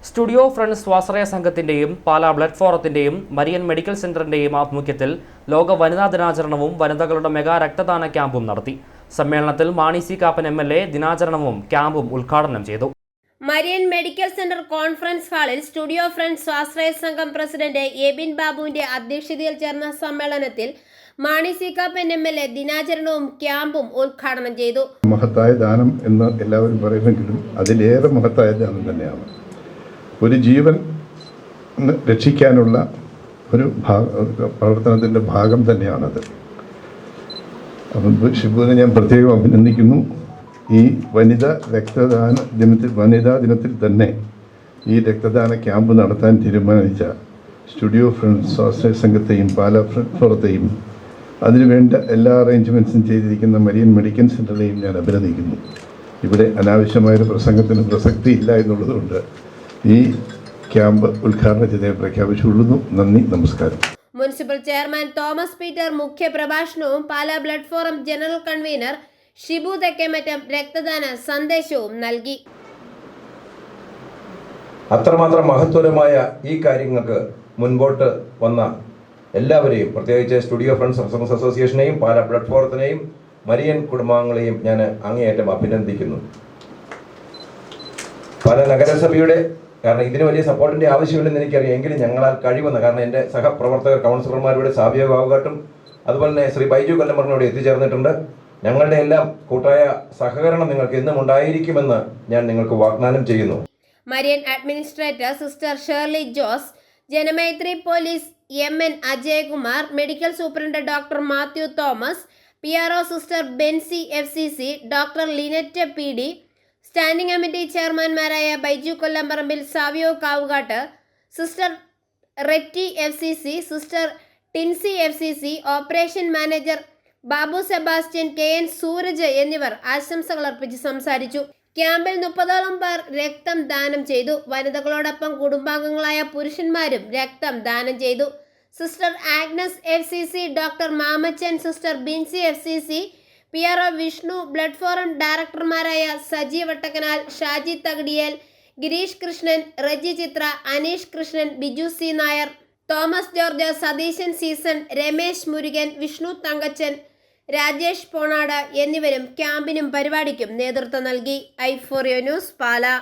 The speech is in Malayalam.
സ്റ്റുഡിയോ ഫ്രണ്ട്സ് സ്വാശ്രയ സംഘത്തിന്റെയും പാലാ ബ്ലഡ് ഫോറത്തിന്റെയും മരിയൻ മെഡിക്കൽ സെന്ററിന്റെയും ആഭിമുഖ്യത്തിൽ ലോക വനിതാ ദിനാചരണവും വനിതകളുടെ മെഗാ രക്തദാന ക്യാമ്പും നടത്തി. സമ്മേളനത്തിൽ മാണി സി കാപ്പൻ MLA ദിനാചരണവും ക്യാമ്പും ഉദ്ഘാടനം ചെയ്തു. മരിയൻ മെഡിക്കൽ സെന്റർ കോൺഫറൻസ് ഹാളിൽ സ്റ്റുഡിയോ ഫ്രണ്ട്സ് സ്വാശ്രയ സംഘം പ്രസിഡന്റ് എബിൻ ബാബുവിന്റെ അധ്യക്ഷതയിൽ ചേർന്ന സമ്മേളനത്തിൽ മാണി സി കാപ്പൻ MLA ദിനാചരണവും ക്യാമ്പും ഉദ്ഘാടനം ചെയ്തു. മഹത്തായ ദാനം എന്ന് എല്ലാവരും പറയുമെങ്കിലും അതിലേറെ മഹത്തായ ദാനം തന്നെയാണ്. ഒരു ജീവൻ രക്ഷിക്കാനുള്ള ഒരു പ്രവർത്തനത്തിൻ്റെ ഭാഗം തന്നെയാണത്. അപ്പം ഷിബുവിനെ ഞാൻ പ്രത്യേകം അഭിനന്ദിക്കുന്നു. ഈ വനിതാ ദിനത്തിൽ തന്നെ ഈ രക്തദാന ക്യാമ്പ് നടത്താൻ തീരുമാനിച്ച സ്റ്റുഡിയോ ഫ്രണ്ട്സ് സ്വാശ്രയ സംഘത്തെയും പാലാ ഫോറത്തെയും അതിനുവേണ്ട എല്ലാ അറേഞ്ച്മെൻറ്റ്സും ചെയ്തിരിക്കുന്ന മരിയൻ മെഡിക്കൽ സെൻ്ററിനെയും ഞാൻ അഭിനന്ദിക്കുന്നു. ഇവിടെ അനാവശ്യമായൊരു പ്രസംഗത്തിന് പ്രസക്തിയില്ല എന്നുള്ളതുകൊണ്ട് ഈ ക്യാമ്പ് ഉദ്ഘാടനം ചെയ്ത് പ്രഖ്യാപിച്ചുകൊള്ളുന്നു. നന്ദി, നമസ്കാരം. മുനിസിപ്പൽ ചെയർമാൻ തോമസ് പീറ്റർ മുഖ്യ പ്രഭാഷണവും Pala blood forum general convener Shibu Thekkemattam രക്തദാന സന്ദേശവും നൽകി. അത്രമാത്രം മഹത്വരമായ ഈ കാര്യങ്ങൾക്ക് മുൻപോട്ട് വന്ന എല്ലാവരെയും, പ്രത്യേകിച്ച് സ്റ്റുഡിയോ ഫ്രണ്ട്സ് അസോസിയേഷനെയും പാലാ ബ്ലഡ് ഫോറത്തിനെയും മരിയൻ കുടുംബാംഗങ്ങളെയും ഞാൻ അങ്ങേയറ്റം അഭിനന്ദിക്കുന്നു. പാലാ നഗരസഭയുടെ, കാരണം ഇതിന് വലിയ സപ്പോർട്ടിൻ്റെ ആവശ്യമില്ലെന്ന് എനിക്കറിയാം, എങ്കിലും ഞങ്ങളാൽ കഴിയുന്ന, കാരണം എൻ്റെ സഹപ്രവർത്തകർ കൗൺസിലർമാരുടെ സാബിയ കാവുകാട്ടും അതുപോലെ തന്നെ ശ്രീ ബൈജു കൊല്ലമറിനോട് എത്തിച്ചേർന്നിട്ടുണ്ട്. ഞങ്ങളുടെ എല്ലാം കൂട്ടായ സഹകരണം നിങ്ങൾക്ക് എന്നും ഉണ്ടായിരിക്കുമെന്ന് ഞാൻ നിങ്ങൾക്ക് വാഗ്ദാനം ചെയ്യുന്നു. Marian administrator sister Shirley Jose, Janamaithri police MN Ajayakumar, medical superintendent doctor Mathew Thomas, PRO sister Bency FCC, doctor Linet PD, standing committee ചെയർമാൻമാരായ Baiju Kollamparambil, Savio Kavukattu, sister Retty FCC, sister Tincy FCC, operation manager Babu Sebastian, KN Sooraj എന്നിവർ ആശംസകൾ അർപ്പിച്ച് സംസാരിച്ചു. ക്യാമ്പിൽ 30ഓളം പേർ രക്തം ദാനം ചെയ്തു. വനിതകളോടൊപ്പം കുടുംബാംഗങ്ങളായ പുരുഷന്മാരും രക്തം ദാനം ചെയ്തു. Sister Agnes FCC, doctor Mamachan, sister Binsy FCC, PRO Vishnu, blood forum ഡയറക്ടർമാരായ Saji Vattakkanal, Shaji Thakadiyel, Girish Krishnan, Reji Chithra, Aneesh Krishnan, Biju C Nair, Thomas George, Satheesan Season, Ramesh Murugan, Vishnu Thankachan, Rajesh Ponad എന്നിവരും ക്യാമ്പിനും പരിപാടിക്കും നേതൃത്വം നൽകി. i4 news, Pala.